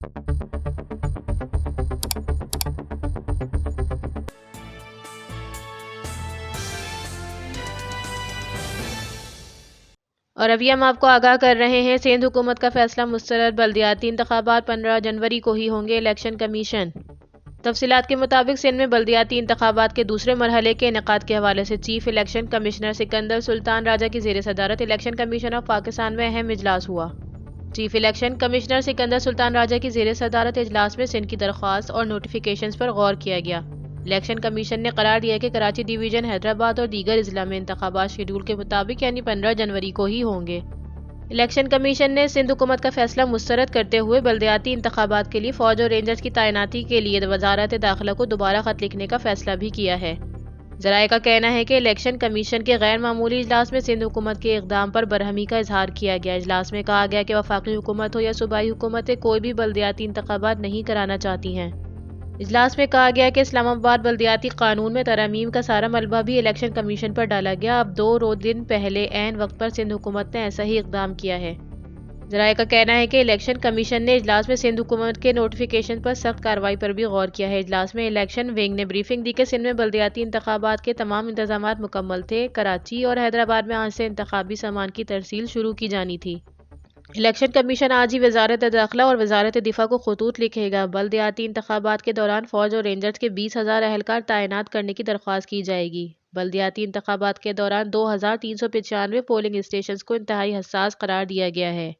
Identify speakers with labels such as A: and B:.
A: اور ابھی ہم آپ کو آگاہ کر رہے ہیں، سندھ حکومت کا فیصلہ مسترد، بلدیاتی انتخابات 15 جنوری کو ہی ہوں گے، الیکشن کمیشن۔ تفصیلات کے مطابق سندھ میں بلدیاتی انتخابات کے دوسرے مرحلے کے انعقاد کے حوالے سے چیف الیکشن کمشنر سکندر سلطان راجہ کی زیر صدارت الیکشن کمیشن آف پاکستان میں اہم اجلاس ہوا۔ چیف الیکشن کمشنر سکندر سلطان راجہ کی زیر صدارت اجلاس میں سندھ کی درخواست اور نوٹیفیکیشنز پر غور کیا گیا۔ الیکشن کمیشن نے قرار دیا کہ کراچی ڈویژن، حیدرآباد اور دیگر اضلاع میں انتخابات شیڈول کے مطابق یعنی 15 جنوری کو ہی ہوں گے۔ الیکشن کمیشن نے سندھ حکومت کا فیصلہ مسترد کرتے ہوئے بلدیاتی انتخابات کے لیے فوج اور رینجرز کی تعیناتی کے لیے وزارت داخلہ کو دوبارہ خط لکھنے کا فیصلہ بھی کیا ہے۔ ذرائع کا کہنا ہے کہ الیکشن کمیشن کے غیر معمولی اجلاس میں سندھ حکومت کے اقدام پر برہمی کا اظہار کیا گیا۔ اجلاس میں کہا گیا کہ وفاقی حکومت ہو یا صوبائی حکومتیں کوئی بھی بلدیاتی انتخابات نہیں کرانا چاہتی ہیں۔ اجلاس میں کہا گیا کہ اسلام آباد بلدیاتی قانون میں ترامیم کا سارا ملبہ بھی الیکشن کمیشن پر ڈالا گیا۔ اب 2 دن پہلے عین وقت پر سندھ حکومت نے ایسا ہی اقدام کیا ہے۔ ذرائع کا کہنا ہے کہ الیکشن کمیشن نے اجلاس میں سندھ حکومت کے نوٹیفیکیشن پر سخت کارروائی پر بھی غور کیا ہے۔ اجلاس میں الیکشن ونگ نے بریفنگ دی کہ سندھ میں بلدیاتی انتخابات کے تمام انتظامات مکمل تھے۔ کراچی اور حیدرآباد میں آج سے انتخابی سامان کی ترسیل شروع کی جانی تھی۔ الیکشن کمیشن آج ہی وزارت داخلہ اور وزارت دفاع کو خطوط لکھے گا۔ بلدیاتی انتخابات کے دوران فوج اور رینجرز کے 20,000 اہلکار تعینات کرنے کی درخواست کی جائے گی۔ بلدیاتی انتخابات کے دوران 2,395 پولنگ اسٹیشنز کو انتہائی حساس قرار دیا گیا ہے۔